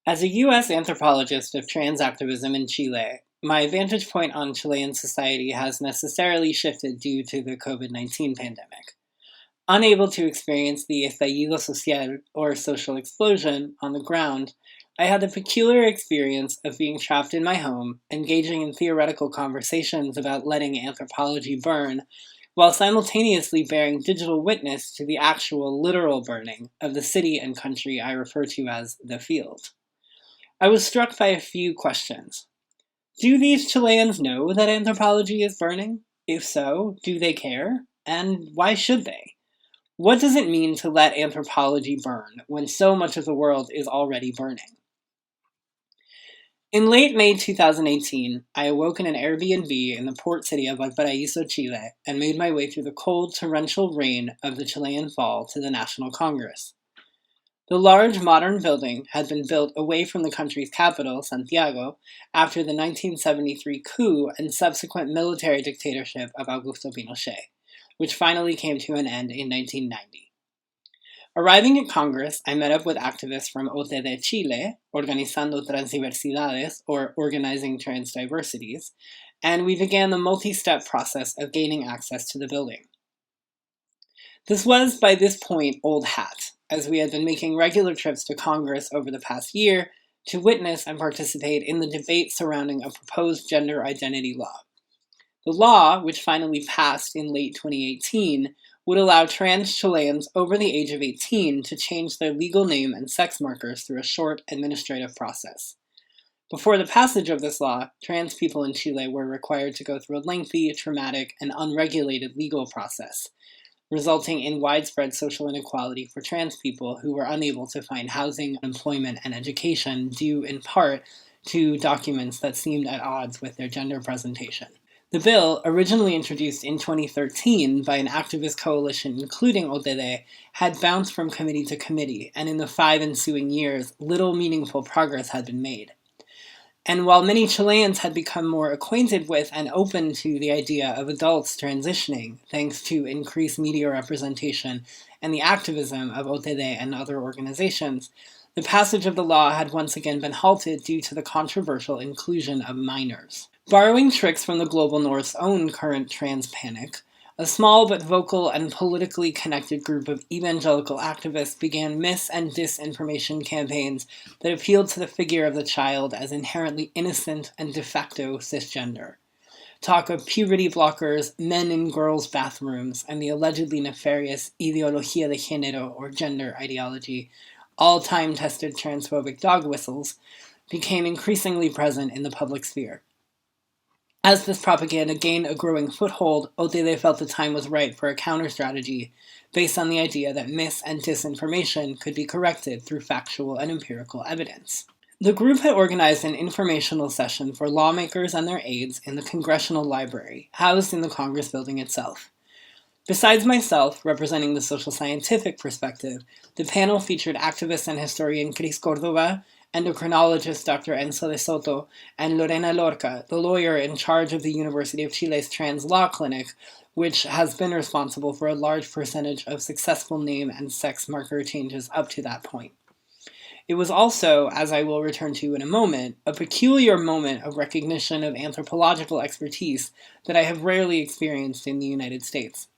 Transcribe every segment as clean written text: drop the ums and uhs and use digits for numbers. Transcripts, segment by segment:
As a U.S. anthropologist of trans activism in Chile, my vantage point on Chilean society has necessarily shifted due to the COVID-19 pandemic. Unable to experience the estallido social, or social explosion, on the ground, I had the peculiar experience of being trapped in my home, engaging in theoretical conversations about letting anthropology burn, while simultaneously bearing digital witness to the actual literal burning of the city and country I refer to as the field. I was struck by a few questions. Do these Chileans know that anthropology is burning? If so, do they care? And why should they? What does it mean to let anthropology burn when so much of the world is already burning? In late May 2018, I awoke in an Airbnb in the port city of Valparaiso, Chile, and made my way through the cold, torrential rain of the Chilean fall to the National Congress. The large modern building had been built away from the country's capital, Santiago, after the 1973 coup and subsequent military dictatorship of Augusto Pinochet, which finally came to an end in 1990. Arriving at Congress, I met up with activists from OTD Chile, Organizando Transdiversidades, or Organizing Transdiversities, and we began the multi-step process of gaining access to the building. This was, by this point, old hat, as we had been making regular trips to Congress over the past year to witness and participate in the debate surrounding a proposed gender identity law. The law, which finally passed in late 2018, would allow trans Chileans over the age of 18 to change their legal name and sex markers through a short administrative process. Before the passage of this law, trans people in Chile were required to go through a lengthy, traumatic, and unregulated legal process, resulting in widespread social inequality for trans people who were unable to find housing, employment, and education due in part to documents that seemed at odds with their gender presentation. The bill, originally introduced in 2013 by an activist coalition including OTD, had bounced from committee to committee, and in the 5 ensuing years, little meaningful progress had been made. And while many Chileans had become more acquainted with and open to the idea of adults transitioning, thanks to increased media representation and the activism of OTD and other organizations, the passage of the law had once again been halted due to the controversial inclusion of minors. Borrowing tricks from the global North's own current trans panic, a small but vocal and politically connected group of evangelical activists began mis- and disinformation campaigns that appealed to the figure of the child as inherently innocent and de facto cisgender. Talk of puberty blockers, men in girls' bathrooms, and the allegedly nefarious ideología de género or gender ideology, all time-tested transphobic dog whistles, became increasingly present in the public sphere. As this propaganda gained a growing foothold, OTD felt the time was right for a counter-strategy based on the idea that mis- and disinformation could be corrected through factual and empirical evidence. The group had organized an informational session for lawmakers and their aides in the Congressional Library, housed in the Congress building itself. Besides myself, representing the social scientific perspective, the panel featured activist and historian Cris Cordova, endocrinologist Dr. Enzo de Soto, and Lorena Lorca, the lawyer in charge of the University of Chile's Trans Law Clinic, which has been responsible for a large percentage of successful name and sex marker changes up to that point. It was also, as I will return to in a moment, a peculiar moment of recognition of anthropological expertise that I have rarely experienced in the United States.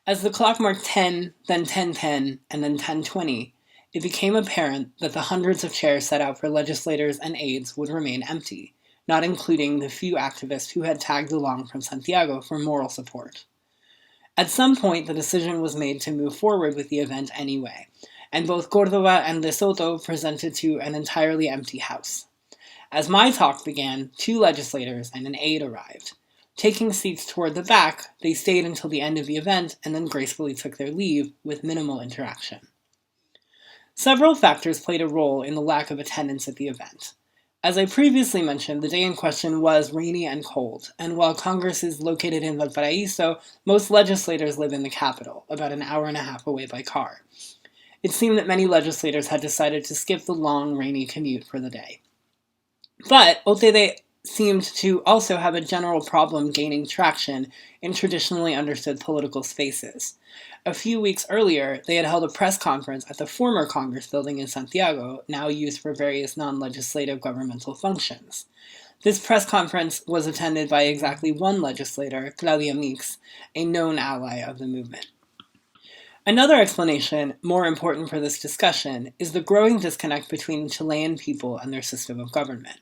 As the clock marked 10, then 10:10, and then 10:20, it became apparent that the hundreds of chairs set out for legislators and aides would remain empty, not including the few activists who had tagged along from Santiago for moral support. At some point, the decision was made to move forward with the event anyway, and both Cordova and De Soto presented to an entirely empty house. As my talk began, 2 legislators and an aide arrived. Taking seats toward the back, they stayed until the end of the event and then gracefully took their leave with minimal interaction. Several factors played a role in the lack of attendance at the event. As I previously mentioned, the day in question was rainy and cold, and while Congress is located in Valparaiso, most legislators live in the capital, about an hour and a half away by car. It seemed that many legislators had decided to skip the long, rainy commute for the day. But OTD seemed to also have a general problem gaining traction in traditionally understood political spaces. A few weeks earlier, they had held a press conference at the former Congress building in Santiago, now used for various non-legislative governmental functions. This press conference was attended by exactly one legislator, Claudia Mix, a known ally of the movement. Another explanation, more important for this discussion, is the growing disconnect between the Chilean people and their system of government.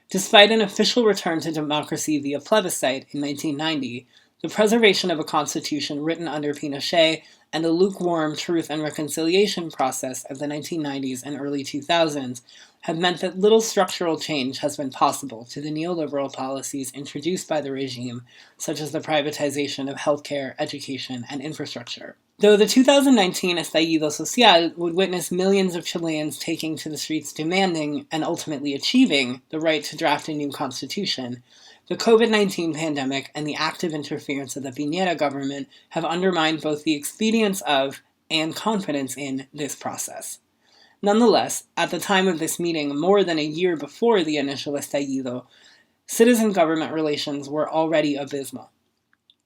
Despite an official return to democracy via plebiscite in 1990, the preservation of a constitution written under Pinochet and the lukewarm truth and reconciliation process of the 1990s and early 2000s have meant that little structural change has been possible to the neoliberal policies introduced by the regime, such as the privatization of healthcare, education, and infrastructure. Though the 2019 Estallido Social would witness millions of Chileans taking to the streets demanding, and ultimately achieving, the right to draft a new constitution, the COVID-19 pandemic and the active interference of the Piñera government have undermined both the expedience of and confidence in this process. Nonetheless, at the time of this meeting, more than a year before the initial Estallido, citizen-government relations were already abysmal.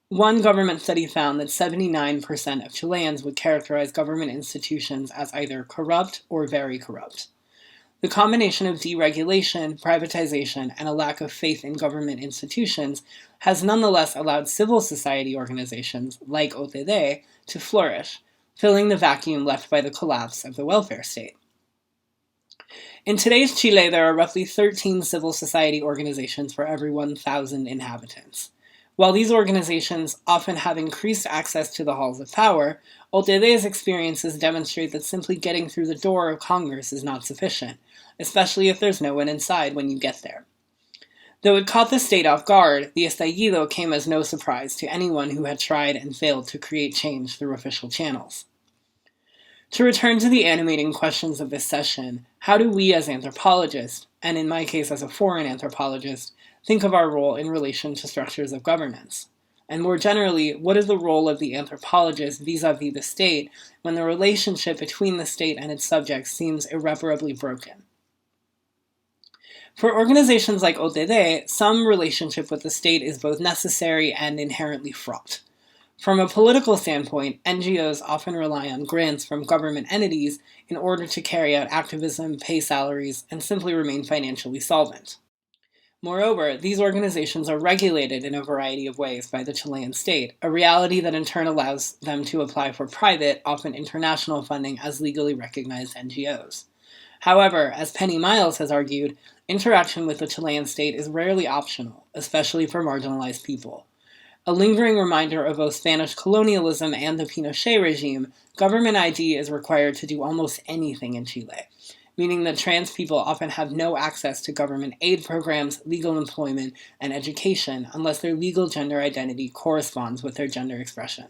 One government study found that 79% of Chileans would characterize government institutions as either corrupt or very corrupt. The combination of deregulation, privatization, and a lack of faith in government institutions has nonetheless allowed civil society organizations, like OTD, to flourish, filling the vacuum left by the collapse of the welfare state. In today's Chile, there are roughly 13 civil society organizations for every 1,000 inhabitants. While these organizations often have increased access to the halls of power, OTD's experiences demonstrate that simply getting through the door of Congress is not sufficient, especially if there's no one inside when you get there. Though it caught the state off guard, the Estallido came as no surprise to anyone who had tried and failed to create change through official channels. To return to the animating questions of this session, how do we as anthropologists, and in my case as a foreign anthropologist, think of our role in relation to structures of governance? And more generally, what is the role of the anthropologist vis-a-vis the state when the relationship between the state and its subjects seems irreparably broken? For organizations like OTD, some relationship with the state is both necessary and inherently fraught. From a political standpoint, NGOs often rely on grants from government entities in order to carry out activism, pay salaries, and simply remain financially solvent. Moreover, these organizations are regulated in a variety of ways by the Chilean state, a reality that in turn allows them to apply for private, often international funding as legally recognized NGOs. However, as Penny Miles has argued, interaction with the Chilean state is rarely optional, especially for marginalized people. A lingering reminder of both Spanish colonialism and the Pinochet regime, government ID is required to do almost anything in Chile, meaning that trans people often have no access to government aid programs, legal employment, and education unless their legal gender identity corresponds with their gender expression.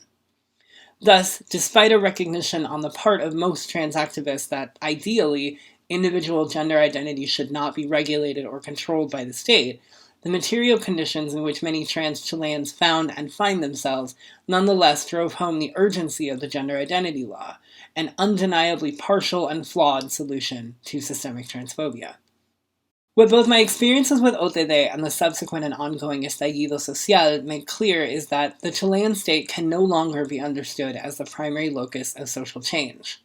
Thus, despite a recognition on the part of most trans activists that, ideally, individual gender identity should not be regulated or controlled by the state, the material conditions in which many trans Chileans found and find themselves nonetheless drove home the urgency of the gender identity law, an undeniably partial and flawed solution to systemic transphobia. What both my experiences with OTD and the subsequent and ongoing Estallido Social make clear is that the Chilean state can no longer be understood as the primary locus of social change.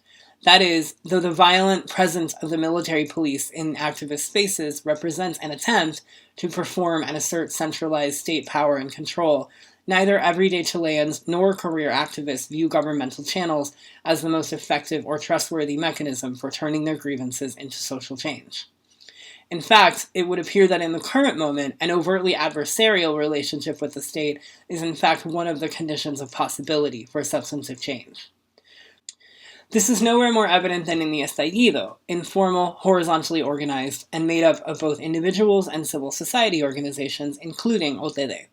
That is, though the violent presence of the military police in activist spaces represents an attempt to perform and assert centralized state power and control, neither everyday Chileans nor career activists view governmental channels as the most effective or trustworthy mechanism for turning their grievances into social change. In fact, it would appear that in the current moment, an overtly adversarial relationship with the state is in fact one of the conditions of possibility for substantive change. This is nowhere more evident than in the Estallido, informal, horizontally organized, and made up of both individuals and civil society organizations, including OTD.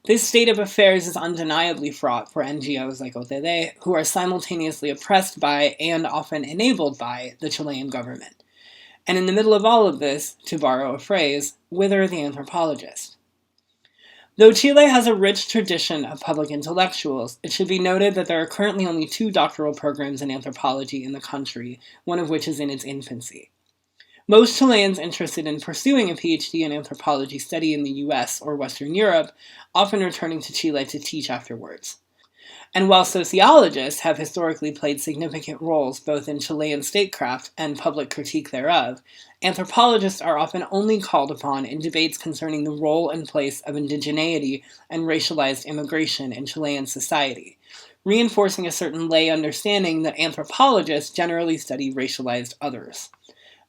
This state of affairs is undeniably fraught for NGOs like OTD, who are simultaneously oppressed by and often enabled by the Chilean government. And in the middle of all of this, to borrow a phrase, whither the anthropologist? Though Chile has a rich tradition of public intellectuals, it should be noted that there are currently only 2 doctoral programs in anthropology in the country, one of which is in its infancy. Most Chileans interested in pursuing a PhD in anthropology study in the US or Western Europe, often returning to Chile to teach afterwards. And while sociologists have historically played significant roles both in Chilean statecraft and public critique thereof, anthropologists are often only called upon in debates concerning the role and place of indigeneity and racialized immigration in Chilean society, reinforcing a certain lay understanding that anthropologists generally study racialized others.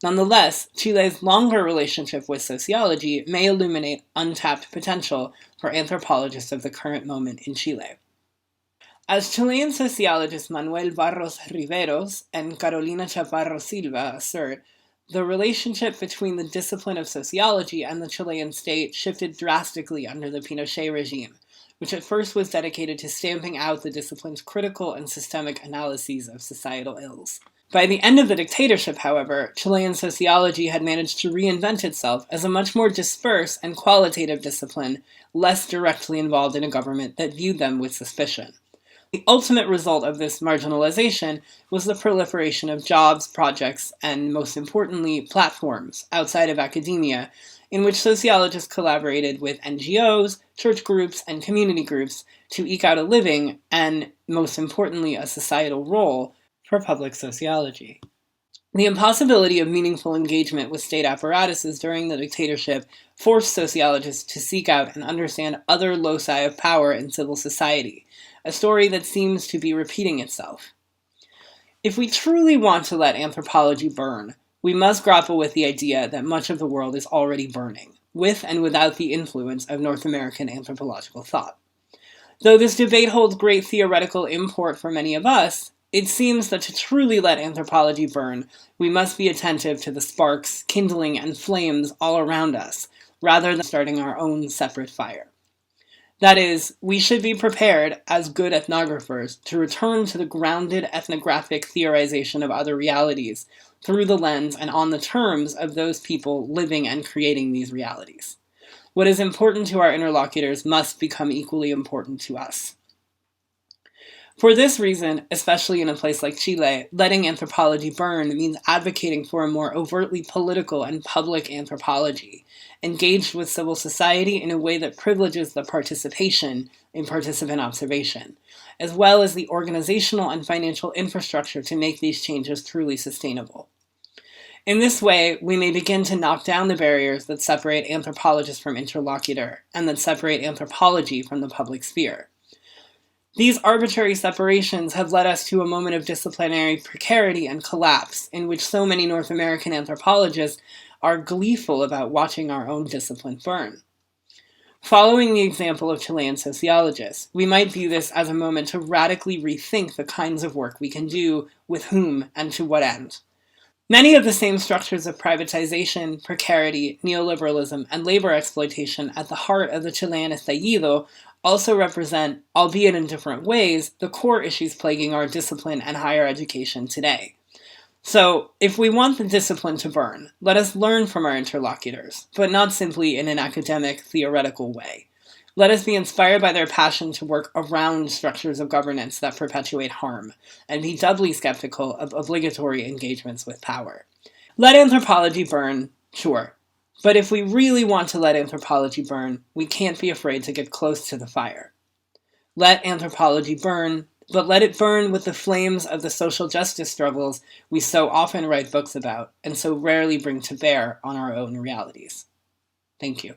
Nonetheless, Chile's longer relationship with sociology may illuminate untapped potential for anthropologists of the current moment in Chile. As Chilean sociologists Manuel Barros Riveros and Carolina Chaparro Silva assert, the relationship between the discipline of sociology and the Chilean state shifted drastically under the Pinochet regime, which at first was dedicated to stamping out the discipline's critical and systemic analyses of societal ills. By the end of the dictatorship, however, Chilean sociology had managed to reinvent itself as a much more dispersed and qualitative discipline, less directly involved in a government that viewed them with suspicion. The ultimate result of this marginalization was the proliferation of jobs, projects, and, most importantly, platforms outside of academia, in which sociologists collaborated with NGOs, church groups, and community groups to eke out a living and, most importantly, a societal role for public sociology. The impossibility of meaningful engagement with state apparatuses during the dictatorship forced sociologists to seek out and understand other loci of power in civil society, a story that seems to be repeating itself. If we truly want to let anthropology burn, we must grapple with the idea that much of the world is already burning, with and without the influence of North American anthropological thought. Though this debate holds great theoretical import for many of us, it seems that to truly let anthropology burn, we must be attentive to the sparks, kindling, and flames all around us, rather than starting our own separate fire. That is, we should be prepared, as good ethnographers, to return to the grounded ethnographic theorization of other realities through the lens and on the terms of those people living and creating these realities. What is important to our interlocutors must become equally important to us. For this reason, especially in a place like Chile, letting anthropology burn means advocating for a more overtly political and public anthropology, engaged with civil society in a way that privileges the participation in participant observation, as well as the organizational and financial infrastructure to make these changes truly sustainable. In this way, we may begin to knock down the barriers that separate anthropologists from interlocutor, and that separate anthropology from the public sphere. These arbitrary separations have led us to a moment of disciplinary precarity and collapse, in which so many North American anthropologists are gleeful about watching our own discipline burn. Following the example of Chilean sociologists, we might view this as a moment to radically rethink the kinds of work we can do, with whom, and to what end. Many of the same structures of privatization, precarity, neoliberalism, and labor exploitation at the heart of the Chilean estallido also represent, albeit in different ways, the core issues plaguing our discipline and higher education today. So, if we want the discipline to burn, let us learn from our interlocutors, but not simply in an academic, theoretical way. Let us be inspired by their passion to work around structures of governance that perpetuate harm, and be doubly skeptical of obligatory engagements with power. Let anthropology burn, sure. But if we really want to let anthropology burn, we can't be afraid to get close to the fire. Let anthropology burn, but let it burn with the flames of the social justice struggles we so often write books about and so rarely bring to bear on our own realities. Thank you.